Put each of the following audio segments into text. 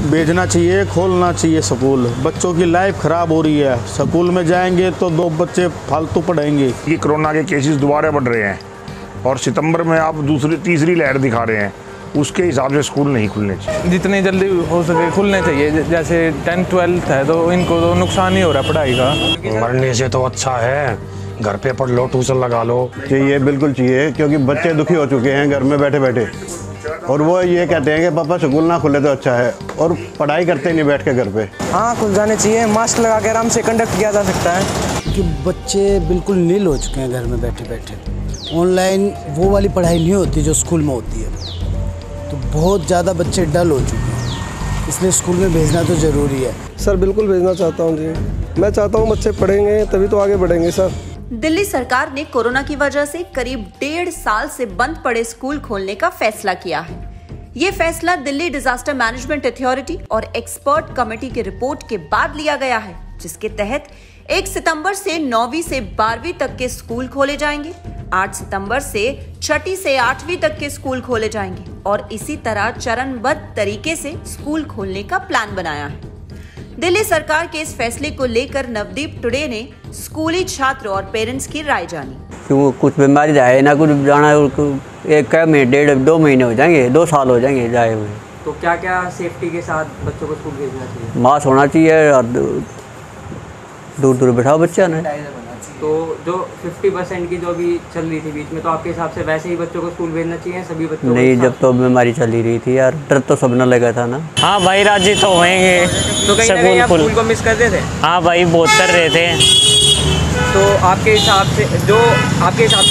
भेजना चाहिए, खोलना चाहिए स्कूल। बच्चों की लाइफ ख़राब हो रही है। स्कूल में जाएंगे तो 2 बच्चे फालतू पढ़ेंगे। ये कोरोना के केसेस दोबारा बढ़ रहे हैं और सितंबर में आप तीसरी लहर दिखा रहे हैं, उसके हिसाब से स्कूल नहीं खुलने चाहिए। जितनी जल्दी हो सके खुलने चाहिए। जैसे 10th 12th है तो इनको तो नुकसान ही हो रहा है पढ़ाई का। मरने से तो अच्छा है घर पे पढ़ लो, ट्यूशन लगा लो। चाहिए, बिल्कुल चाहिए, क्योंकि बच्चे दुखी हो चुके हैं घर में बैठे बैठे, और वो ये कहते हैं कि पापा स्कूल ना खुले तो अच्छा है, और पढ़ाई करते नहीं बैठ के घर पे। हाँ, खुल जाने चाहिए। मास्क लगा के आराम से कंडक्ट किया जा सकता है, क्योंकि बच्चे बिल्कुल नील हो चुके हैं घर में बैठे बैठे। ऑनलाइन वो वाली पढ़ाई नहीं होती जो स्कूल में होती है, तो बहुत ज़्यादा बच्चे डल हो चुके हैं, इसलिए स्कूल में भेजना तो ज़रूरी है। सर बिल्कुल भेजना चाहता हूँ जी। मैं चाहता हूँ बच्चे पढ़ेंगे तभी तो आगे बढ़ेंगे सर। दिल्ली सरकार ने कोरोना की वजह से करीब 1.5 साल से बंद पड़े स्कूल खोलने का फैसला किया है। ये फैसला दिल्ली डिजास्टर मैनेजमेंट अथॉरिटी और एक्सपर्ट कमेटी की रिपोर्ट के बाद लिया गया है, जिसके तहत 1 सितंबर से 9वीं से 12वीं तक के स्कूल खोले जाएंगे, 8 सितंबर से 6ठी से 8वीं तक के स्कूल खोले जाएंगे और इसी तरह चरणबद्ध तरीके से स्कूल खोलने का प्लान बनाया है। दिल्ली सरकार के इस फैसले को लेकर नवदीप टुडे ने स्कूली छात्र और पेरेंट्स की राय जानी। क्यों कुछ बीमारी जाए ना, कुछ जाना, 1 महीने 1.5-2 महीने हो जाएंगे, 2 साल हो जाएंगे जाए हुए। तो क्या क्या सेफ्टी के साथ बच्चों को स्कूल भेजना चाहिए? मास्क होना चाहिए और दूर दूर बैठाओ बच्चा ने। तो जो 50% की जो भी चल रही थी बीच में, तो आपके हिसाब से वैसे ही बच्चों को स्कूल भेजना चाहिए सभी बच्चों को? नहीं, जब तो बीमारी चली रही थी यार, डर तो सब न लगा था ना। हाँ भाई, राजी तो होंगे। तो कहीं ना कहीं आप स्कूल को मिस करते थे? हाँ भाई, बहुत कर रहे थे। तो आपके हिसाब से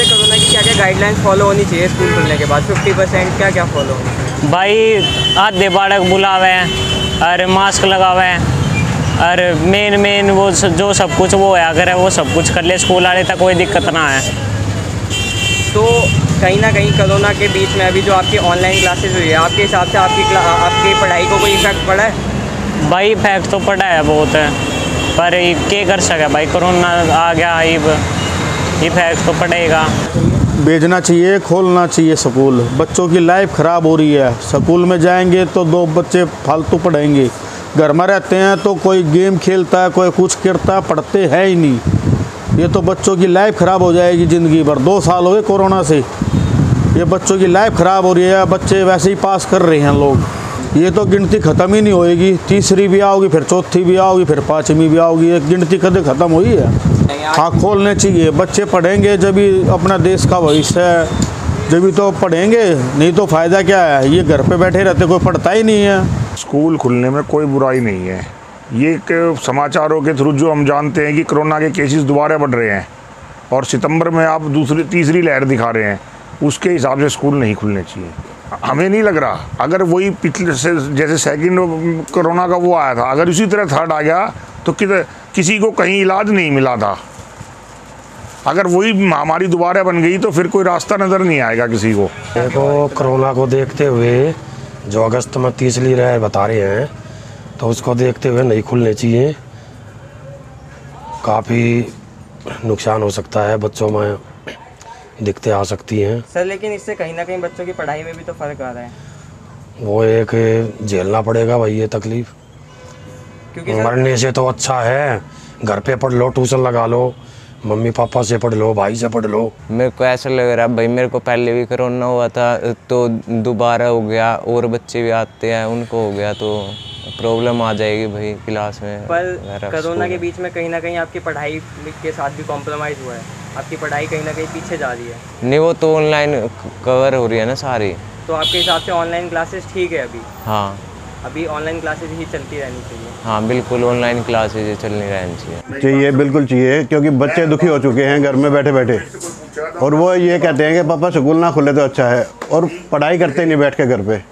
कोरोना की क्या क्या गाइडलाइंस फॉलो होनी चाहिए स्कूल खुलने के बाद? 50% क्या क्या फॉलो होनी चाहिए? भाई आधे बालक बुलावे और मास्क लगावे और मेन वो जो सब कुछ वो है, अगर वो सब कुछ कर ले स्कूल वाले तक कोई दिक्कत ना है। तो कहीं ना कहीं कोरोना के बीच में अभी जो आपकी ऑनलाइन क्लासेस हुई है, आपके हिसाब से आपकी पढ़ाई को कोई इफेक्ट पड़ा है? भाई इफेक्ट तो पड़ा है बहुत है, पर क्या कर सके भाई, कोरोना आ गया, इफेक्ट तो पड़ेगा। भेजना चाहिए, खोलना चाहिए स्कूल। बच्चों की लाइफ ख़राब हो रही है। स्कूल में जाएंगे तो 2 बच्चे फालतू पढ़ेंगे। घर में रहते हैं तो कोई गेम खेलता है, कोई कुछ करता है, पढ़ते हैं ही नहीं। ये तो बच्चों की लाइफ ख़राब हो जाएगी ज़िंदगी भर। 2 साल हो गए कोरोना से, ये बच्चों की लाइफ ख़राब हो रही है। बच्चे वैसे ही पास कर रहे हैं लोग। ये तो गिनती ख़त्म ही नहीं होएगी। तीसरी भी आओगी, फिर चौथी भी आओगी, फिर 5वीं भी आओगी। ये गिनती कभी ख़त्म हुई है? हाँ, खोलने चाहिए। बच्चे पढ़ेंगे जब भी अपना देश का भविष्य है, जब भी तो पढ़ेंगे, नहीं तो फ़ायदा क्या है? ये घर पे बैठे रहते, कोई पढ़ता ही नहीं है। स्कूल खुलने में कोई बुराई नहीं है। ये समाचारों के थ्रू जो हम जानते हैं कि कोरोना के केसेस दोबारा बढ़ रहे हैं और सितंबर में आप तीसरी लहर दिखा रहे हैं, उसके हिसाब से स्कूल नहीं खुलने चाहिए। हमें नहीं लग रहा, अगर वही पिछले से जैसे सेकंड कोरोना का वो आया था, अगर उसी तरह थर्ड आ गया तो किसी को कहीं इलाज नहीं मिला था। अगर वही महामारी दोबारा बन गई तो फिर कोई रास्ता नज़र नहीं आएगा किसी को। देखो, कोरोना को देखते हुए जो अगस्त में तीसरी लहर बता रहे हैं, तो उसको देखते हुए नहीं खुलने चाहिए। काफ़ी नुकसान हो सकता है, बच्चों में दिक्कतें आ सकती हैं। सर लेकिन इससे कहीं ना कहीं बच्चों की पढ़ाई में भी तो फ़र्क आ रहा है। वो एक झेलना पड़ेगा भाई ये तकलीफ़, क्योंकि मरने से तो अच्छा है घर पे पढ़ लो, ट्यूशन लगा लो, मम्मी पापा से पढ़ लो, भाई से पढ़ लो। मेरे को ऐसा लग रहा है भाई, मेरे को पहले भी कोरोना हुआ था तो दोबारा हो गया, और बच्चे भी आते हैं उनको हो गया, तो प्रॉब्लम आ जाएगी भाई क्लास में। पर कोरोना के बीच में कहीं ना कहीं आपकी पढ़ाई के साथ भी कॉम्प्रोमाइज़ हुआ है, आपकी पढ़ाई कहीं ना कहीं पीछे जा रही है। नहीं, वो तो ऑनलाइन कवर हो रही है ना सारी। तो आपके हिसाब से ऑनलाइन क्लासेस ठीक है अभी? हाँ, अभी ऑनलाइन क्लासेस ही चलती रहनी चाहिए। हाँ बिल्कुल, ऑनलाइन क्लासेज चलनी रहनी चाहिए, बिल्कुल चाहिए, क्योंकि बच्चे दुखी हो चुके हैं घर में बैठे बैठे, और वो ये कहते हैं कि पापा स्कूल ना खुले तो अच्छा है, और पढ़ाई करते नहीं बैठ के घर पे।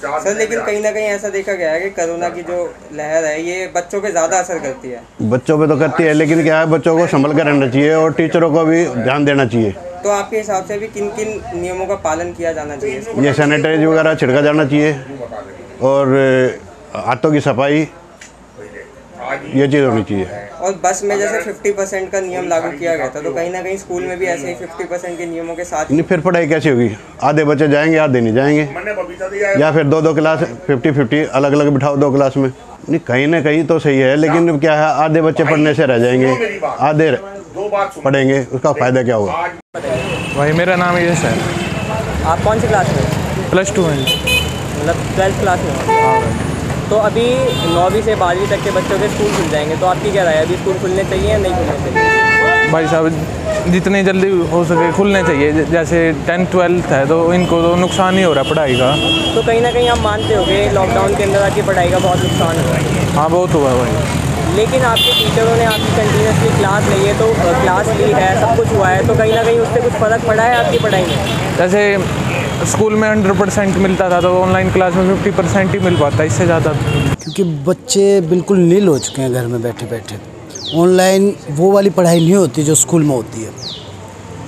सर लेकिन कहीं ना कहीं ऐसा देखा गया है कि कोरोना की जो लहर है ये बच्चों पे ज़्यादा असर करती है। बच्चों पे तो करती है, लेकिन क्या है, बच्चों को संभल कर रहना चाहिए और टीचरों को भी ध्यान देना चाहिए। तो आपके हिसाब से भी किन किन नियमों का पालन किया जाना चाहिए? ये सैनिटाइज वगैरह छिड़का जाना चाहिए, और हाथों की सफाई, ये चीज़ होनी चाहिए। और बस में जैसे 50% का नियम लागू किया गया था, तो कहीं ना कहीं स्कूल में भी ऐसे ही 50% के नियमों के साथ नहीं, फिर पढ़ाई कैसी होगी? आधे बच्चे जाएंगे, आधे नहीं जाएंगे, या फिर 2-2 क्लास 50-50 अलग अलग बिठाओ 2 क्लास में। नहीं, कहीं ना कहीं तो सही है, लेकिन क्या है, आधे बच्चे पढ़ने से रह जाएंगे, आधे पढ़ेंगे, उसका फ़ायदा क्या होगा? भाई मेरा नाम यश है। आप कौन सी क्लास में? +2 में, मतलब 12th क्लास में। तो अभी 9वीं से 12वीं तक के बच्चों के स्कूल खुल जाएंगे, तो आपकी क्या राय है, अभी स्कूल खुलने चाहिए या नहीं खुलने चाहिए? भाई साहब जितनी जल्दी हो सके खुलने चाहिए। जैसे 10th 12th है तो इनको तो नुकसान ही हो रहा है पढ़ाई का। तो कहीं ना कहीं आप मानते हो कि लॉकडाउन के अंदर आपकी पढ़ाई का बहुत नुकसान हुआ है? हाँ, बहुत हुआ भाई। लेकिन आपके टीचरों ने आपकी कंटिन्यूसली क्लास ली है, तो क्लास ली है, सब कुछ हुआ है, तो कहीं ना कहीं उससे कुछ फ़र्क पड़ा है आपकी पढ़ाई में? जैसे स्कूल में 100% मिलता था, तो ऑनलाइन क्लास में 50% ही मिल पाता, इससे ज़्यादा। क्योंकि बच्चे बिल्कुल नील हो चुके हैं घर में बैठे बैठे। ऑनलाइन वो वाली पढ़ाई नहीं होती जो स्कूल में होती है,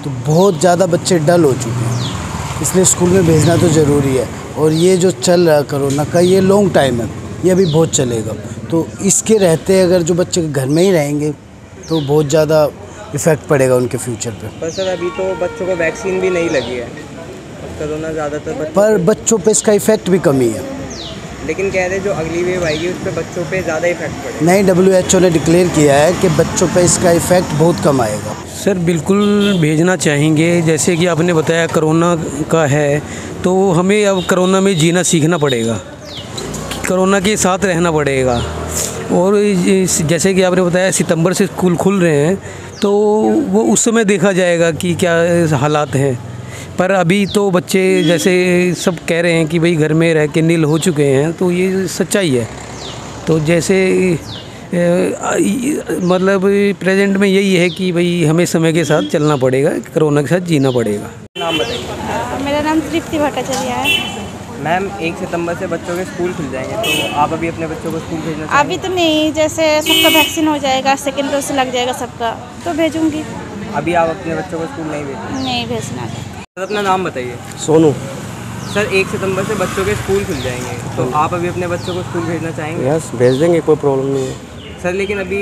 तो बहुत ज़्यादा बच्चे डल हो चुके हैं, इसलिए स्कूल में भेजना तो ज़रूरी है। और ये जो चल रहा कोरोना का, ये लॉन्ग टाइम है, ये अभी बहुत चलेगा, तो इसके रहते अगर जो बच्चे घर में ही रहेंगे तो बहुत ज़्यादा इफ़ेक्ट पड़ेगा उनके फ्यूचर पे। पर सर अभी तो बच्चों को वैक्सीन भी नहीं लगी है, कोरोना ज़्यादातर पर बच्चों पे इसका इफ़ेक्ट भी कमी है। लेकिन कह रहे जो अगली वेव आएगी उस पर बच्चों पे ज़्यादा इफेक्ट पड़ेगा। नहीं, WHO ने डिक्लेयर किया है कि बच्चों पे इसका इफ़ेक्ट बहुत कम आएगा। सर बिल्कुल भेजना चाहेंगे। जैसे कि आपने बताया कोरोना का है, तो हमें अब कोरोना में जीना सीखना पड़ेगा, कोरोना के साथ रहना पड़ेगा। और जैसे कि आपने बताया सितंबर से स्कूल खुल रहे हैं, तो वो उस समय देखा जाएगा कि क्या हालात हैं। पर अभी तो बच्चे जैसे सब कह रहे हैं कि भाई घर में रह के नील हो चुके हैं, तो ये सच्चाई है। तो जैसे मतलब प्रेजेंट में यही है कि भाई हमें समय के साथ चलना पड़ेगा, कोरोना के साथ जीना पड़ेगा। नाम बताइए। मेरा नाम तृप्ति भट्टाचार्य है। मैम 1 सितंबर से बच्चों के स्कूल खुल जाएंगे, तो आप अभी अपने बच्चों को स्कूल भेजना चाहेंगे? अभी तो नहीं, जैसे सबका वैक्सीन हो जाएगा, सेकेंड डोज लग जाएगा सबका, तो भेजूंगी। अभी आप अपने बच्चों को स्कूल नहीं भेजेंगे? नहीं भेजना। सर अपना नाम बताइए। सोनू। सर 1 सितंबर से बच्चों के स्कूल खुल जाएंगे, तो आप अभी अपने बच्चों को स्कूल भेजना चाहेंगे? यस, भेज देंगे, कोई प्रॉब्लम नहीं है। सर लेकिन अभी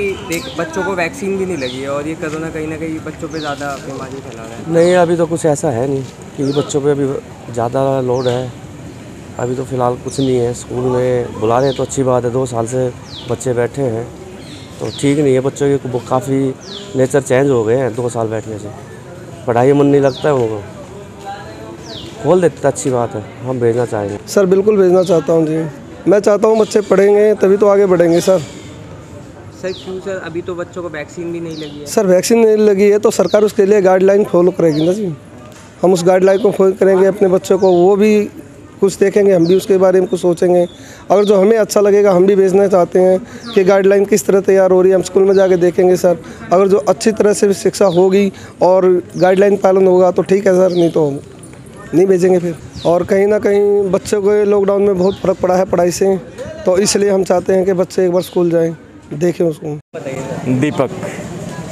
बच्चों को वैक्सीन भी नहीं लगी है, और ये कोरोना कहीं ना कहीं बच्चों पे ज़्यादा बीमारी फैला रहा है। नहीं, अभी तो कुछ ऐसा है नहीं कि बच्चों पे अभी ज़्यादा लोड है। अभी तो फ़िलहाल कुछ नहीं है। स्कूल में बुला रहे हैं तो अच्छी बात है, 2 साल से बच्चे बैठे हैं तो ठीक नहीं है। बच्चों के काफ़ी नेचर चेंज हो गए हैं 2 साल बैठने से, पढ़ाई में मन नहीं लगता है उनको। खोल देते तो अच्छी बात है, हम भेजना चाहेंगे। सर बिल्कुल भेजना चाहता हूँ जी, मैं चाहता हूँ बच्चे पढ़ेंगे तभी तो आगे बढ़ेंगे सर। सर क्यों सर? अभी तो बच्चों को वैक्सीन भी नहीं लगी है। सर वैक्सीन नहीं लगी है तो सरकार उसके लिए गाइडलाइन फॉलो करेगी ना जी, हम उस गाइडलाइन को फॉलो करेंगे अपने बच्चों को, वो भी कुछ देखेंगे, हम भी उसके बारे में कुछ सोचेंगे। अगर जो हमें अच्छा लगेगा हम भी भेजना चाहते हैं कि गाइडलाइन किस तरह तैयार हो रही है, हम स्कूल में जाके देखेंगे सर। अगर जो अच्छी तरह से शिक्षा होगी और गाइडलाइन पालन होगा तो ठीक है सर, नहीं तो नहीं भेजेंगे फिर। और कहीं ना कहीं बच्चों को लॉकडाउन में बहुत फ़र्क पड़ा है पढ़ाई से, तो इसलिए हम चाहते हैं कि बच्चे एक बार स्कूल जाएँ, देखें उसको। दीपक।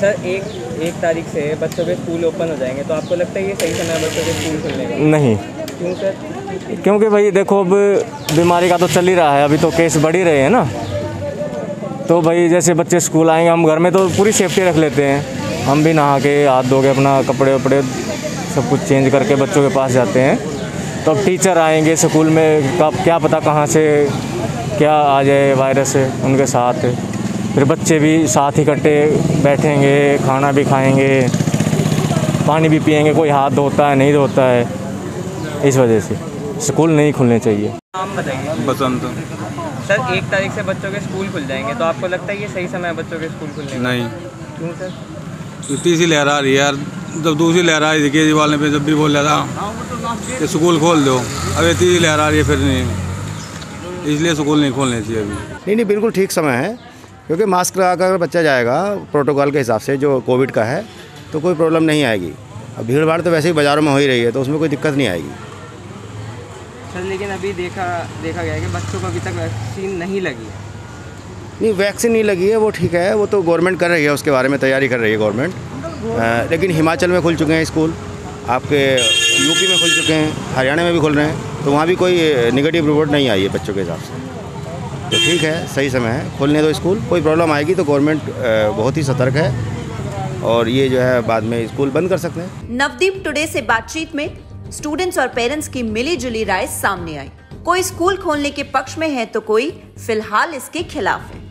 सर एक तारीख से बच्चों के स्कूल ओपन हो जाएंगे, तो आपको लगता है ये सही समय है बच्चों के स्कूल खुलने का? नहीं। क्यों सर? क्योंकि भाई देखो अब बीमारी का तो चल ही रहा है, अभी तो केस बढ़ ही रहे हैं ना। तो भाई जैसे बच्चे स्कूल आएंगे, हम घर में तो पूरी सेफ्टी रख लेते हैं, हम भी नहा के हाथ धो के अपना कपड़े वपड़े सब कुछ चेंज करके बच्चों के पास जाते हैं। तो अब टीचर आएंगे स्कूल में, कब क्या पता कहाँ से क्या आ जाए वायरस उनके साथ, फिर बच्चे भी साथ इकट्ठे बैठेंगे, खाना भी खाएंगे, पानी भी पिएंगे, कोई हाथ धोता है नहीं धोता है, इस वजह से स्कूल नहीं खुलने चाहिए। नाम बताइए। बसंत। सर 1 तारीख से बच्चों के स्कूल खुल जाएंगे, तो आपको लगता है ये सही समय है बच्चों के स्कूल खुलने का? नहीं। क्यों सर? तो तीसरी लहर आ रही है यार, जब दूसरी लहर आ रही थी केजरीवाल ने जब भी बोल रहा था कि स्कूल खोल दो, अब ये तीसरी लहर आ रही है फिर नहीं, इसलिए स्कूल नहीं खोलने चाहिए अभी। नहीं, बिल्कुल ठीक समय है, क्योंकि मास्क लगाकर अगर बच्चा जाएगा प्रोटोकॉल के हिसाब से जो कोविड का है तो कोई प्रॉब्लम नहीं आएगी। अब भीड़ भाड़ तो वैसे ही बाज़ारों में हो ही रही है, तो उसमें कोई दिक्कत नहीं आएगी। सर लेकिन अभी देखा गया है कि बच्चों को अभी तक वैक्सीन नहीं लगी है। नहीं, वैक्सीन नहीं लगी है वो ठीक है, वो तो गवर्नमेंट कर रही है, उसके बारे में तैयारी कर रही है गवर्नमेंट। लेकिन हिमाचल में खुल चुके हैं स्कूल, आपके यूपी में खुल चुके हैं, हरियाणा में भी खुल रहे हैं, तो वहाँ भी कोई नेगेटिव रिपोर्ट नहीं आई है बच्चों के हिसाब से। तो ठीक है, सही समय है, खोलने दो स्कूल। कोई प्रॉब्लम आएगी तो गवर्नमेंट बहुत ही सतर्क है और ये जो है बाद में स्कूल बंद कर सकते हैं। नवदीप टुडे से बातचीत में स्टूडेंट्स और पेरेंट्स की मिली जुली राय सामने आई। कोई स्कूल खोलने के पक्ष में है तो कोई फिलहाल इसके खिलाफ है।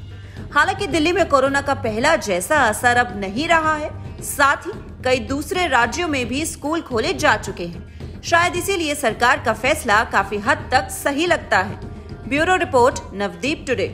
हालांकि दिल्ली में कोरोना का पहला जैसा असर अब नहीं रहा है, साथ ही कई दूसरे राज्यों में भी स्कूल खोले जा चुके हैं। शायद इसीलिए सरकार का फैसला काफी हद तक सही लगता है। Bureau report, Navdeep today.